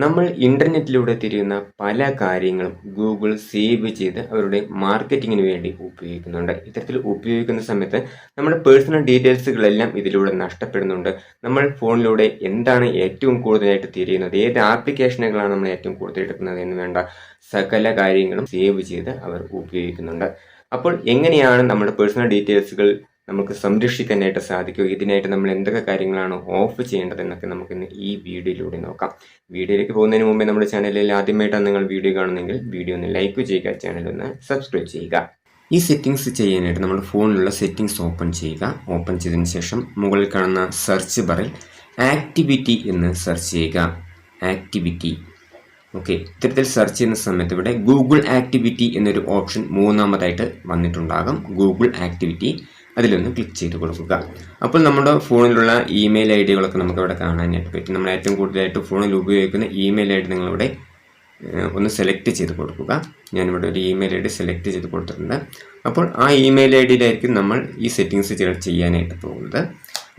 നമ്മൾ ഇന്റർനെറ്റിലൂടെ തിരയുന്ന പല കാര്യങ്ങളും ഗൂഗിൾ സേവ് ചെയ്ത് അവരുടെ മാർക്കറ്റിങ്ങിന് വേണ്ടി ഉപയോഗിക്കുന്നുണ്ട്. ഇത്തരത്തിൽ ഉപയോഗിക്കുന്ന സമയത്ത് നമ്മുടെ പേഴ്സണൽ ഡീറ്റെയിൽസുകളെല്ലാം ഇതിലൂടെ നഷ്ടപ്പെടുന്നുണ്ട്. നമ്മൾ ഫോണിലൂടെ എന്താണ് ഏറ്റവും കൂടുതലായിട്ട് തിരയുന്നത്, ഏത് ആപ്ലിക്കേഷനുകളാണ് നമ്മൾ ഏറ്റവും കൂടുതൽ എടുക്കുന്നത് എന്ന് വേണ്ട സകല കാര്യങ്ങളും സേവ് ചെയ്ത് അവർ ഉപയോഗിക്കുന്നുണ്ട്. അപ്പോൾ എങ്ങനെയാണ് നമ്മുടെ പേഴ്സണൽ ഡീറ്റെയിൽസുകൾ നമുക്ക് സംരക്ഷിക്കാനായിട്ട് സാധിക്കും, ഇതിനായിട്ട് നമ്മൾ എന്തൊക്കെ കാര്യങ്ങളാണ് ഓഫ് ചെയ്യേണ്ടത് എന്നൊക്കെ നമുക്കിന്ന് ഈ വീഡിയോയിലൂടെ നോക്കാം. വീഡിയോയിലേക്ക് പോകുന്നതിന് മുമ്പേ നമ്മുടെ ചാനലിൽ ആദ്യമായിട്ടാണ് നിങ്ങൾ വീഡിയോ കാണുന്നെങ്കിൽ വീഡിയോ ഒന്ന് ലൈക്ക് ചെയ്യുക, ചാനൽ ഒന്ന് സബ്സ്ക്രൈബ് ചെയ്യുക. ഈ സെറ്റിംഗ്സ് ചെയ്യാനായിട്ട് നമ്മുടെ ഫോണിലുള്ള സെറ്റിംഗ്സ് ഓപ്പൺ ചെയ്യുക. ഓപ്പൺ ചെയ്തതിന് ശേഷം മുകളിൽ കാണുന്ന സെർച്ച് ബാറിൽ ആക്ടിവിറ്റി എന്ന് സെർച്ച് ചെയ്യുക. ആക്ടിവിറ്റി. ഓക്കെ, ഇത്തരത്തിൽ സെർച്ച് ചെയ്യുന്ന സമയത്ത് ഇവിടെ ഗൂഗിൾ ആക്ടിവിറ്റി എന്നൊരു ഓപ്ഷൻ മൂന്നാമതായിട്ട് വന്നിട്ടുണ്ടാകും. ഗൂഗിൾ ആക്ടിവിറ്റി, അതിലൊന്ന് ക്ലിക്ക് ചെയ്ത് കൊടുക്കുക. അപ്പോൾ നമ്മുടെ ഫോണിലുള്ള ഇമെയിൽ ഐ ഡികളൊക്കെ നമുക്ക് ഇവിടെ കാണാനായിട്ട് പറ്റും. നമ്മൾ ഏറ്റവും കൂടുതലായിട്ട് ഫോണിൽ ഉപയോഗിക്കുന്ന ഇമെയിൽ ഐ ഡി നിങ്ങളിവിടെ ഒന്ന് സെലക്ട് ചെയ്ത് കൊടുക്കുക. ഞാനിവിടെ ഒരു ഇമെയിൽ ഐ ഡി സെലക്ട് ചെയ്ത് കൊടുത്തിട്ടുണ്ട്. അപ്പോൾ ആ ഇമെയിൽ ഐ ഡിയിലായിരിക്കും നമ്മൾ ഈ സെറ്റിങ്സ് ചെയ്യാനായിട്ട് പോകുന്നത്.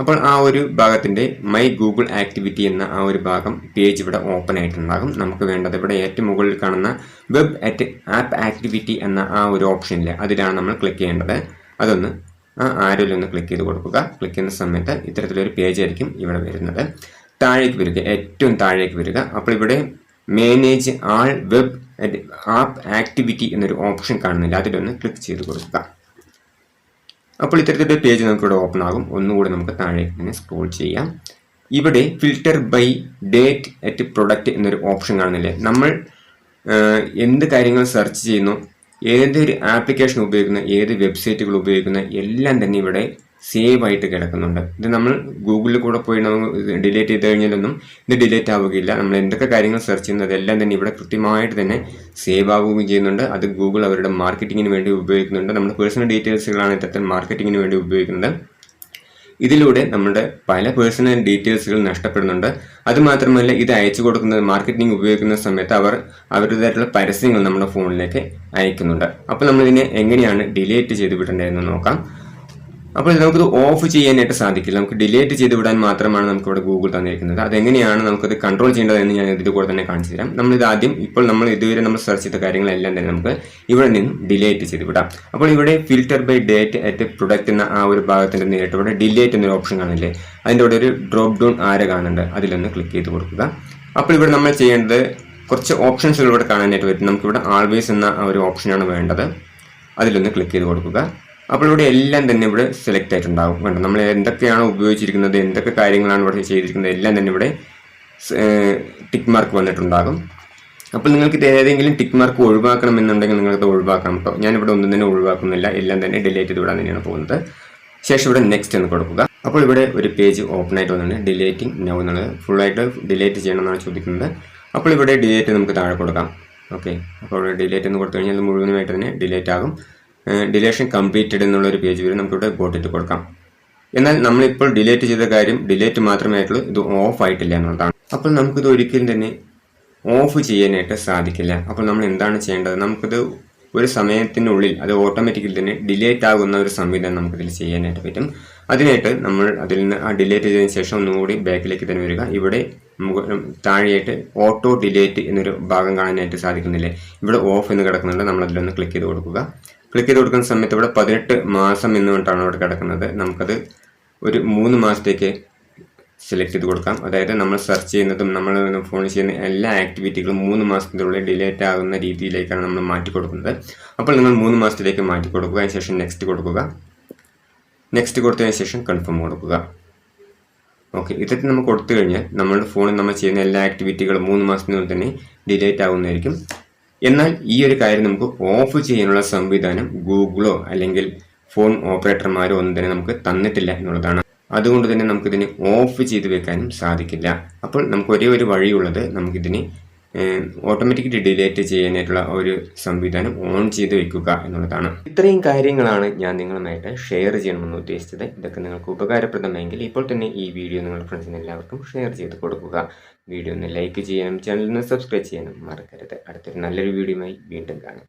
അപ്പോൾ ആ ഒരു ഭാഗത്തിൻ്റെ മൈ ഗൂഗിൾ ആക്ടിവിറ്റി എന്ന ആ ഒരു ഭാഗം പേജ് ഇവിടെ ഓപ്പൺ ആയിട്ടുണ്ടാകും. നമുക്ക് വേണ്ടത് ഇവിടെ ഏറ്റവും മുകളിൽ കാണുന്ന വെബ് ആപ്പ് ആക്ടിവിറ്റി എന്ന ആ ഒരു ഓപ്ഷനിൽ അതിലാണ് നമ്മൾ ക്ലിക്ക് ചെയ്യേണ്ടത്. അതൊന്ന് ആ ആരോയിലൊന്ന് ക്ലിക്ക് ചെയ്ത് കൊടുക്കുക. ക്ലിക്ക് ചെയ്യുന്ന സമയത്ത് ഇത്തരത്തിലൊരു പേജ് ആയിരിക്കും ഇവിടെ വരുന്നത്. താഴേക്ക് വരിക, ഏറ്റവും താഴേക്ക് വരിക. അപ്പോൾ ഇവിടെ മാനേജ് ആൾ വെബ് ആപ്പ് ആക്ടിവിറ്റി എന്നൊരു ഓപ്ഷൻ കാണുന്നില്ല, അതിലൊന്ന് ക്ലിക്ക് ചെയ്ത് കൊടുക്കുക. അപ്പോൾ ഇത്തരത്തിലൊരു പേജ് നമുക്കിവിടെ ഓപ്പൺ ആകും. ഒന്നുകൂടി നമുക്ക് താഴേക്ക് തന്നെ സ്ക്രോൾ ചെയ്യാം. ഇവിടെ filter by date at product എന്നൊരു ഓപ്ഷൻ കാണുന്നില്ലേ. നമ്മൾ എന്ത് കാര്യങ്ങൾ സെർച്ച് ചെയ്യുന്നു, ഏതൊരു ആപ്ലിക്കേഷൻ ഉപയോഗിക്കുന്ന, ഏത് വെബ്സൈറ്റുകൾ ഉപയോഗിക്കുന്ന എല്ലാം തന്നെ ഇവിടെ സേവ് ആയിട്ട് കിടക്കുന്നുണ്ട്. ഇത് നമ്മൾ ഗൂഗിളിൽ കൂടെ പോയി നമുക്ക് ഡിലീറ്റ് ചെയ്ത് കഴിഞ്ഞാലൊന്നും ഇത് ഡിലീറ്റ് ആവുകയില്ല. നമ്മൾ എന്തൊക്കെ കാര്യങ്ങൾ സെർച്ച് ചെയ്യുന്നത് എല്ലാം തന്നെ ഇവിടെ കൃത്യമായിട്ട് തന്നെ സേവ് ആവുകയും ചെയ്യുന്നുണ്ട്. അത് ഗൂഗിൾ അവരുടെ മാർക്കറ്റിങ്ങിന് വേണ്ടി ഉപയോഗിക്കുന്നുണ്ട്. നമ്മുടെ പേഴ്സണൽ ഡീറ്റെയിൽസുകളാണ് ഇത്തരത്തിൽ മാർക്കറ്റിങ്ങിന് വേണ്ടി ഉപയോഗിക്കുന്നത്. ഇതിലൂടെ നമ്മുടെ പല പേഴ്സണൽ ഡീറ്റെയിൽസുകൾ നഷ്ടപ്പെടുന്നുണ്ട്. അതുമാത്രമല്ല, ഇത് അയച്ചു കൊടുക്കുന്നത് മാർക്കറ്റിംഗ് ഉപയോഗിക്കുന്ന സമയത്ത് അവരുടേതായിട്ടുള്ള പരസ്യങ്ങൾ നമ്മുടെ ഫോണിലേക്ക് അയക്കുന്നുണ്ട്. അപ്പോൾ നമ്മളിതിനെ എങ്ങനെയാണ് ഡിലീറ്റ് ചെയ്ത് വിടേണ്ടതെന്ന് നോക്കാം. അപ്പോൾ നമുക്കിത് ഓഫ് ചെയ്യാനായിട്ട് സാധിക്കില്ല. നമുക്ക് ഡിലീറ്റ് ചെയ്ത് വിടാൻ മാത്രമാണ് നമുക്കിവിടെ ഗൂഗിൾ തന്നിരിക്കുന്നത്. അതെങ്ങനെയാണ് നമുക്കത് കൺട്രോൾ ചെയ്യേണ്ടതെന്ന് ഞാൻ ഇതിൽ കൂടെ തന്നെ കാണിച്ചു തരാം. നമ്മളിത് ആദ്യം നമ്മൾ ഇതുവരെ നമ്മൾ സെർച്ച് ചെയ്ത കാര്യങ്ങളെല്ലാം തന്നെ നമുക്ക് ഇവിടെ നിന്നും ഡിലീറ്റ് ചെയ്ത് വിടാം. അപ്പോൾ ഇവിടെ filter by date at product എന്ന ആ ഒരു ഭാഗത്തിൻ്റെ നേരിട്ട് ഇവിടെ ഡിലീറ്റ് എന്നൊരു ഓപ്ഷൻ കാണില്ലേ, അതിൻ്റെ ഇവിടെ ഒരു ഡ്രോപ്പ് ഡൗൺ ആര കാണുന്നുണ്ട്, അതിലൊന്ന് ക്ലിക്ക് ചെയ്ത് കൊടുക്കുക. അപ്പോൾ ഇവിടെ നമ്മൾ ചെയ്യേണ്ടത് കുറച്ച് ഓപ്ഷൻസുകൾ ഇവിടെ കാണാനായിട്ട് പറ്റും. നമുക്കിവിടെ ആൾവേസ് എന്ന ആ ഒരു ഓപ്ഷനാണ് വേണ്ടത്, അതിലൊന്ന് ക്ലിക്ക് ചെയ്ത് കൊടുക്കുക. അപ്പോൾ ഇവിടെ എല്ലാം തന്നെ ഇവിടെ സെലക്ട് ആയിട്ടുണ്ടാകും. വേണ്ട, നമ്മൾ എന്തൊക്കെയാണ് ഉപയോഗിച്ചിരിക്കുന്നത്, എന്തൊക്കെ കാര്യങ്ങളാണ് ഇവിടെ ചെയ്തിരിക്കുന്നത് എല്ലാം തന്നെ ഇവിടെ ടിക്ക് മാർക്ക് വന്നിട്ടുണ്ടാകും. അപ്പോൾ നിങ്ങൾക്ക് ഇത് ഏതെങ്കിലും ടിക്ക് മാർക്ക് ഒഴിവാക്കണമെന്നുണ്ടെങ്കിൽ നിങ്ങൾക്ക് ഒഴിവാക്കാം കേട്ടോ. ഞാനിവിടെ ഒന്നും തന്നെ ഒഴിവാക്കുന്നില്ല, എല്ലാം തന്നെ ഡിലീറ്റ് ചെയ്ത് വിടാൻ തന്നെയാണ് പോകുന്നത്. ശേഷം ഇവിടെ നെക്സ്റ്റ് എന്ന് കൊടുക്കുക. അപ്പോൾ ഇവിടെ ഒരു പേജ് ഓപ്പൺ ആയിട്ട് വന്നിട്ടുണ്ട്. ഡിലീറ്റിംഗ് നൗ എന്നുള്ളത് ഫുള്ളായിട്ട് ഡിലീറ്റ് ചെയ്യണമെന്നാണ് ചോദിക്കുന്നത്. അപ്പോൾ ഇവിടെ ഡിലീറ്റ് നമുക്ക് താഴെ കൊടുക്കാം. ഓക്കെ, അപ്പോൾ ഇവിടെ ഡിലീറ്റ് എന്ന് കൊടുത്തു കഴിഞ്ഞാൽ മുഴുവനുമായിട്ട് തന്നെ ഡിലീറ്റ് ആകും. ഡിലേഷൻ കംപ്ലീറ്റഡ് എന്നുള്ളൊരു പേജ് വരും, നമുക്കിവിടെ ഗോട്ടിട്ട് കൊടുക്കാം. എന്നാൽ നമ്മളിപ്പോൾ ഡിലീറ്റ് ചെയ്ത കാര്യം ഡിലീറ്റ് മാത്രമേ ആയിട്ടുള്ളൂ, ഇത് ഓഫ് ആയിട്ടില്ല എന്നുള്ളതാണ്. അപ്പോൾ നമുക്കിത് ഒരിക്കലും തന്നെ ഓഫ് ചെയ്യാനായിട്ട് സാധിക്കില്ല. അപ്പോൾ നമ്മൾ എന്താണ് ചെയ്യേണ്ടത്, നമുക്കിത് ഒരു സമയത്തിനുള്ളിൽ അത് ഓട്ടോമാറ്റിക്കലി തന്നെ ഡിലീറ്റ് ആകുന്ന ഒരു സംവിധാനം നമുക്കിതിൽ ചെയ്യാനായിട്ട് പറ്റും. അതിനായിട്ട് നമ്മൾ അതിൽ നിന്ന് ആ ഡിലീറ്റ് ചെയ്തതിന് ശേഷം ഒന്നുകൂടി ബാക്കിലേക്ക് തന്നെ വരിക. ഇവിടെ താഴെയായിട്ട് ഓട്ടോ ഡിലീറ്റ് എന്നൊരു ഭാഗം കാണാനായിട്ട് സാധിക്കുന്നില്ലേ, ഇവിടെ ഓഫ് എന്ന് കിടക്കുന്നുണ്ട്. നമ്മളതിലൊന്ന് ക്ലിക്ക് ചെയ്ത് കൊടുക്കുക. ക്ലിക്ക് ചെയ്ത് കൊടുക്കുന്ന സമയത്ത് ഇവിടെ 18 മാസം എന്നുകൊണ്ടാണ് അവിടെ കിടക്കുന്നത്. നമുക്കത് ഒരു 3 മാസത്തേക്ക് സെലക്ട് ചെയ്ത് കൊടുക്കാം. അതായത് നമ്മൾ സെർച്ച് ചെയ്യുന്നതും നമ്മൾ ഫോണിൽ ചെയ്യുന്ന എല്ലാ ആക്ടിവിറ്റികളും 3 മാസത്തിനുള്ളിൽ ഡിലീറ്റ് ആകുന്ന രീതിയിലേക്കാണ് നമ്മൾ മാറ്റി കൊടുക്കുന്നത്. അപ്പോൾ നിങ്ങൾ 3 മാസത്തിലേക്ക് മാറ്റി കൊടുക്കുക. അതിന് ശേഷം നെക്സ്റ്റ് കൊടുക്കുക. നെക്സ്റ്റ് കൊടുത്തതിന് ശേഷം കൺഫേം കൊടുക്കുക. ഓക്കെ, ഇതൊക്കെ നമ്മൾ കൊടുത്തു കഴിഞ്ഞാൽ നമ്മുടെ ഫോണിൽ നമ്മൾ ചെയ്യുന്ന എല്ലാ ആക്ടിവിറ്റികളും 3 മാസത്തിനുള്ളിൽ തന്നെ ഡിലീറ്റ് ആകുന്നതായിരിക്കും. എന്നാൽ ഈ ഒരു കാര്യം നമുക്ക് ഓഫ് ചെയ്യാനുള്ള സംവിധാനം ഗൂഗിളോ അല്ലെങ്കിൽ ഫോൺ ഓപ്പറേറ്റർമാരോ ഒന്നും തന്നെ നമുക്ക് തന്നിട്ടില്ല എന്നുള്ളതാണ്. അതുകൊണ്ട് തന്നെ നമുക്കിതിനെ ഓഫ് ചെയ്ത് വെക്കാനും സാധിക്കില്ല. അപ്പോൾ നമുക്ക് ഒരേ ഒരു വഴിയുള്ളത് നമുക്കിതിനെ ഓട്ടോമാറ്റിക്കലി ഡിലീറ്റ് ചെയ്യാനായിട്ടുള്ള ഒരു സംവിധാനം ഓൺ ചെയ്ത് വെക്കുക എന്നുള്ളതാണ്. ഇത്രയും കാര്യങ്ങളാണ് ഞാൻ നിങ്ങളുമായിട്ട് ഷെയർ ചെയ്യണമെന്ന് ഉദ്ദേശിച്ചത്. ഇതൊക്കെ നിങ്ങൾക്ക് ഉപകാരപ്രദമെങ്കിൽ ഇപ്പോൾ തന്നെ ഈ വീഡിയോ നിങ്ങളുടെ ഫ്രണ്ട്സിന് എല്ലാവർക്കും ഷെയർ ചെയ്ത് കൊടുക്കുക. വീഡിയോ ഒന്ന് ലൈക്ക് ചെയ്യാനും ചാനലിന് സബ്സ്ക്രൈബ് ചെയ്യാനും മറക്കരുത്. അടുത്തൊരു നല്ലൊരു വീഡിയോയുമായി വീണ്ടും കാണാം.